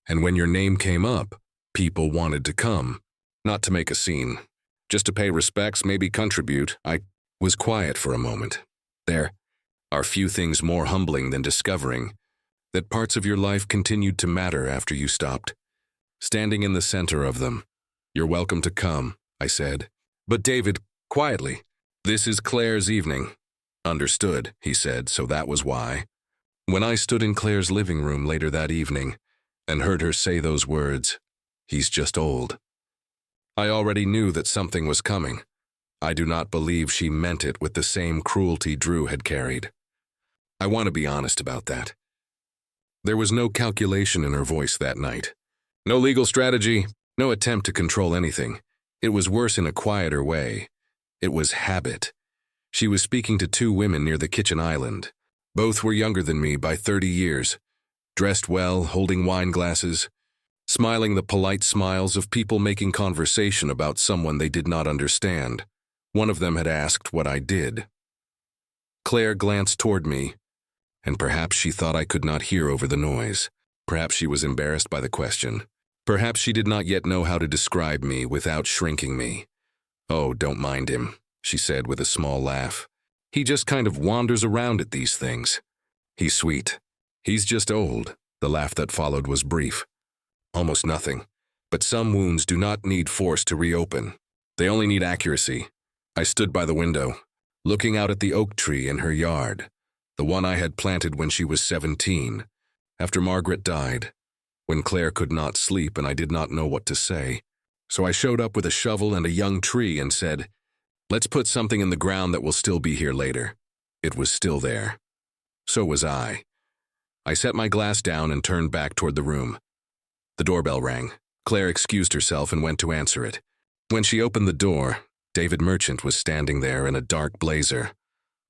and when your name came up, people wanted to come. Not to make a scene, just to pay respects, maybe contribute. I was quiet for a moment. There are few things more humbling than discovering that parts of your life continued to matter after you stopped. Standing in the center of them. You're welcome to come, I said. But David, quietly, this is Claire's evening. Understood, he said, so that was why. When I stood in Claire's living room later that evening and heard her say those words, he's just old, I already knew that something was coming. I do not believe she meant it with the same cruelty Drew had carried. I want to be honest about that. There was no calculation in her voice that night. No legal strategy, no attempt to control anything. It was worse in a quieter way. It was habit. She was speaking to two women near the kitchen island. Both were younger than me by 30 years, dressed well, holding wine glasses, smiling the polite smiles of people making conversation about someone they did not understand. One of them had asked what I did. Claire glanced toward me, and perhaps she thought I could not hear over the noise. Perhaps she was embarrassed by the question. Perhaps she did not yet know how to describe me without shrinking me. Oh, don't mind him, she said with a small laugh. He just kind of wanders around at these things. He's sweet. He's just old. The laugh that followed was brief. Almost nothing. But some wounds do not need force to reopen. They only need accuracy. I stood by the window, looking out at the oak tree in her yard, the one I had planted when she was 17, after Margaret died, when Claire could not sleep and I did not know what to say. So I showed up with a shovel and a young tree and said, let's put something in the ground that will still be here later. It was still there. So was I. I set my glass down and turned back toward the room. The doorbell rang. Claire excused herself and went to answer it. When she opened the door, David Merchant was standing there in a dark blazer,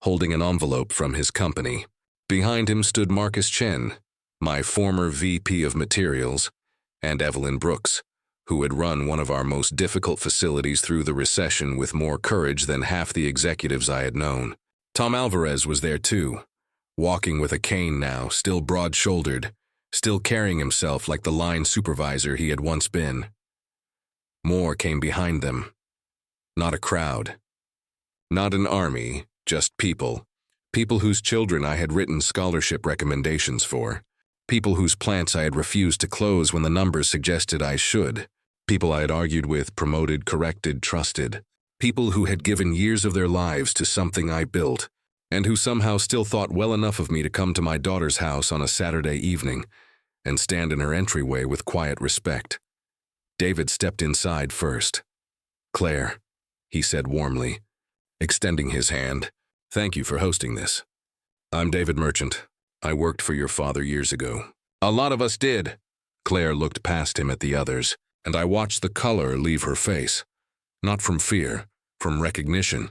holding an envelope from his company. Behind him stood Marcus Chen, my former VP of Materials, and Evelyn Brooks, who had run one of our most difficult facilities through the recession with more courage than half the executives I had known. Tom Alvarez was there too, walking with a cane now, still broad-shouldered, still carrying himself like the line supervisor he had once been. More came behind them. Not a crowd. Not an army, just people. People whose children I had written scholarship recommendations for. People whose plants I had refused to close when the numbers suggested I should. People I had argued with, promoted, corrected, trusted. People who had given years of their lives to something I built, and who somehow still thought well enough of me to come to my daughter's house on a Saturday evening and stand in her entryway with quiet respect. David stepped inside first. Claire, he said warmly, extending his hand. Thank you for hosting this. I'm David Merchant. I worked for your father years ago. A lot of us did. Claire looked past him at the others, and I watched the color leave her face. Not from fear, from recognition.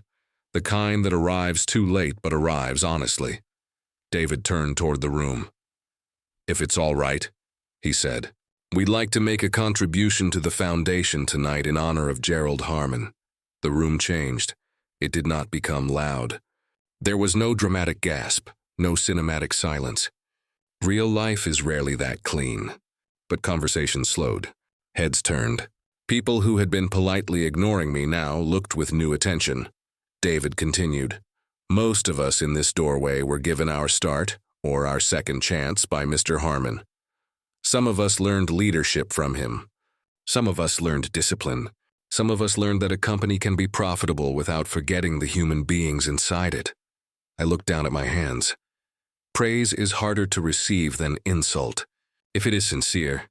The kind that arrives too late but arrives honestly. David turned toward the room. If it's all right, he said, we'd like to make a contribution to the foundation tonight in honor of Gerald Harmon. The room changed. It did not become loud. There was no dramatic gasp, no cinematic silence. Real life is rarely that clean. But conversation slowed. Heads turned. People who had been politely ignoring me now looked with new attention. David continued. Most of us in this doorway were given our start, or our second chance, by Mr. Harmon. Some of us learned leadership from him. Some of us learned discipline. Some of us learned that a company can be profitable without forgetting the human beings inside it. I looked down at my hands. Praise is harder to receive than insult, if it is sincere.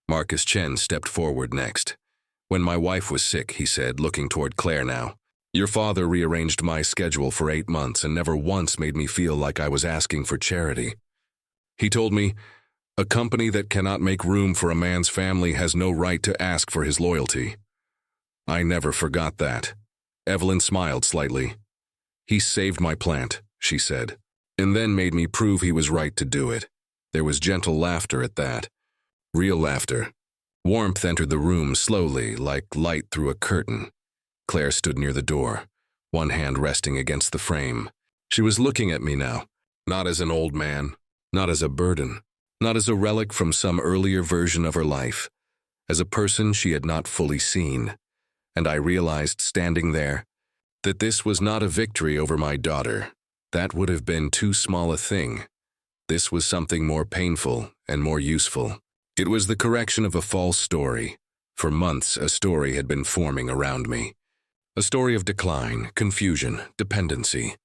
Marcus Chen stepped forward next. When my wife was sick, he said, looking toward Claire now, your father rearranged my schedule for 8 months and never once made me feel like I was asking for charity. He told me, a company that cannot make room for a man's family has no right to ask for his loyalty. I never forgot that. Evelyn smiled slightly. "He saved my plant," she said, and then made me prove he was right to do it. There was gentle laughter at that. Real laughter. Warmth entered the room slowly, like light through a curtain. Claire stood near the door, one hand resting against the frame. She was looking at me now, not as an old man, not as a burden, not as a relic from some earlier version of her life, as a person she had not fully seen. And I realized, standing there, that this was not a victory over my daughter. That would have been too small a thing. This was something more painful and more useful. It was the correction of a false story. For months, a story had been forming around me. A story of decline, confusion, dependency.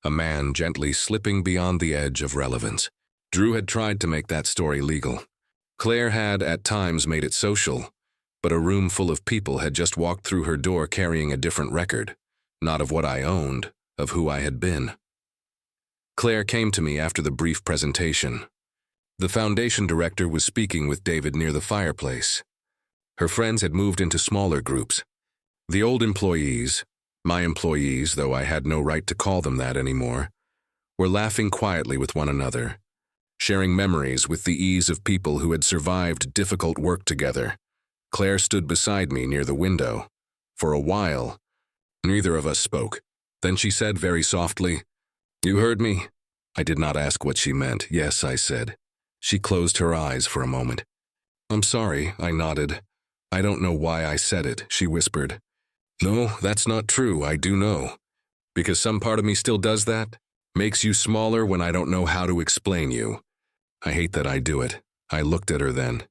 A man gently slipping beyond the edge of relevance. Drew had tried to make that story legal. Claire had, at times, made it social, but a room full of people had just walked through her door carrying a different record, not of what I owned, of who I had been. Claire came to me after the brief presentation. The foundation director was speaking with David near the fireplace. Her friends had moved into smaller groups. The old employees, my employees, though I had no right to call them that anymore, were laughing quietly with one another, sharing memories with the ease of people who had survived difficult work together. Claire stood beside me near the window. For a while, neither of us spoke. Then she said very softly, "You heard me?" I did not ask what she meant. "Yes," I said. She closed her eyes for a moment. "I'm sorry," I nodded. "I don't know why I said it," she whispered. "No, that's not true, I do know. Because some part of me still does that. Makes you smaller when I don't know how to explain you. I hate that I do it." I looked at her then.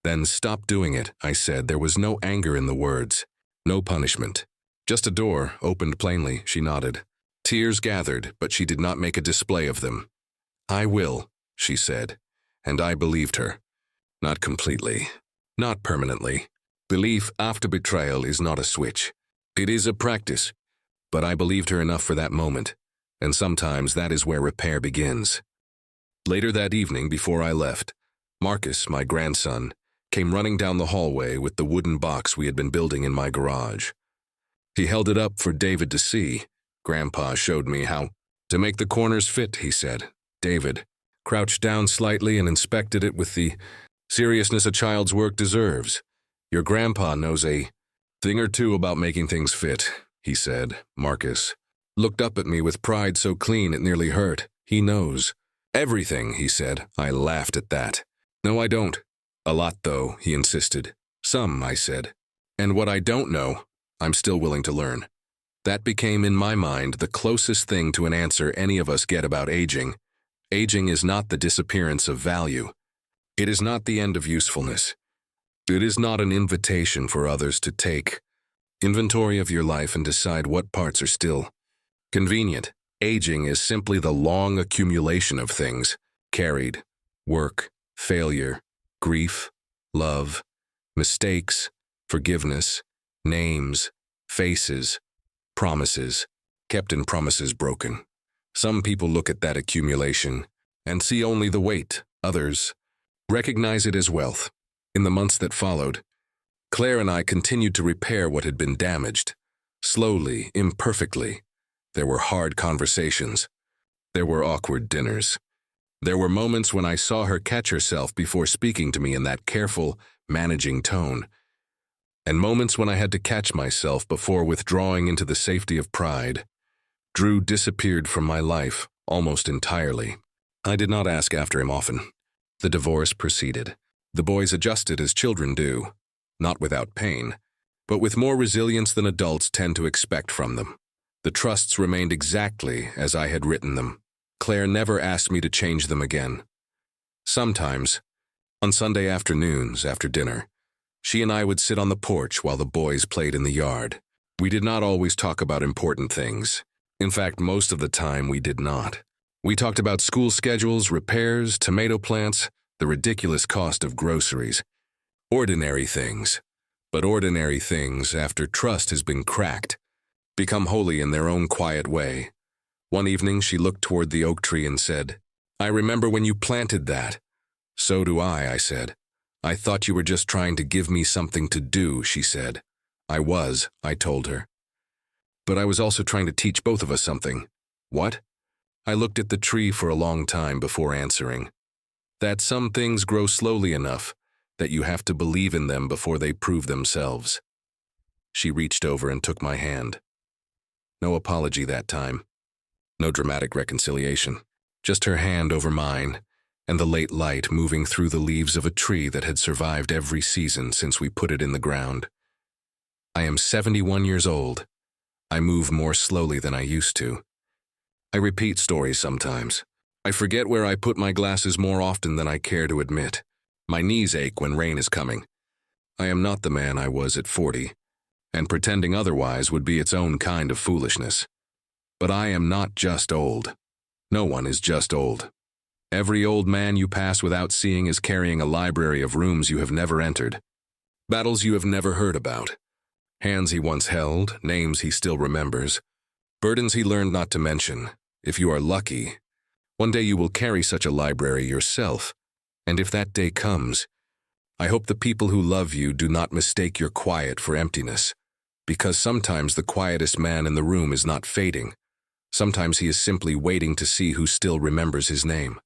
"Then stop doing it," I said. There was no anger in the words, no punishment. "Just a door, opened plainly," she nodded. Tears gathered, but she did not make a display of them. "I will," she said, and I believed her. Not completely, not permanently. Belief after betrayal is not a switch. It is a practice, but I believed her enough for that moment, and sometimes that is where repair begins. Later that evening, before I left, Marcus, my grandson, came running down the hallway with the wooden box we had been building in my garage. He held it up for David to see. Grandpa showed me how to make the corners fit, he said. David crouched down slightly and inspected it with the seriousness a child's work deserves. "Your grandpa knows a thing or two about making things fit," he said. Marcus looked up at me with pride so clean it nearly hurt. "He knows everything," he said. I laughed at that. "No, I don't." "A lot, though," he insisted. "Some," I said. "And what I don't know, I'm still willing to learn." That became, in my mind, the closest thing to an answer any of us get about aging. Aging is not the disappearance of value. It is not the end of usefulness. It is not an invitation for others to take inventory of your life and decide what parts are still convenient. Aging is simply the long accumulation of things carried: work, failure, grief, love, mistakes, forgiveness, names, faces, promises, kept and promises broken. Some people look at that accumulation and see only the weight. Others recognize it as wealth. In the months that followed, Claire and I continued to repair what had been damaged. Slowly, imperfectly. There were hard conversations. There were awkward dinners. There were moments when I saw her catch herself before speaking to me in that careful, managing tone. And moments when I had to catch myself before withdrawing into the safety of pride. Drew disappeared from my life almost entirely. I did not ask after him often. The divorce proceeded. The boys adjusted as children do, not without pain, but with more resilience than adults tend to expect from them. The trusts remained exactly as I had written them. Claire never asked me to change them again. Sometimes, on Sunday afternoons after dinner, she and I would sit on the porch while the boys played in the yard. We did not always talk about important things. In fact, most of the time we did not. We talked about school schedules, repairs, tomato plants, the ridiculous cost of groceries. Ordinary things. But ordinary things, after trust has been cracked, become holy in their own quiet way. One evening she looked toward the oak tree and said, "I remember when you planted that." "So do I said. "I thought you were just trying to give me something to do," she said. "I was," I told her. But I was also trying to teach both of us something. What? I looked at the tree for a long time before answering. That some things grow slowly enough that you have to believe in them before they prove themselves. She reached over and took my hand. No apology that time. No dramatic reconciliation. Just her hand over mine, and the late light moving through the leaves of a tree that had survived every season since we put it in the ground. I am 71 years old. I move more slowly than I used to. I repeat stories sometimes. I forget where I put my glasses more often than I care to admit. My knees ache when rain is coming. I am not the man I was at 40, and pretending otherwise would be its own kind of foolishness. But I am not just old. No one is just old. Every old man you pass without seeing is carrying a library of rooms you have never entered, battles you have never heard about, hands he once held, names he still remembers, burdens he learned not to mention. If you are lucky, one day you will carry such a library yourself, and if that day comes, I hope the people who love you do not mistake your quiet for emptiness, because sometimes the quietest man in the room is not fading. Sometimes he is simply waiting to see who still remembers his name.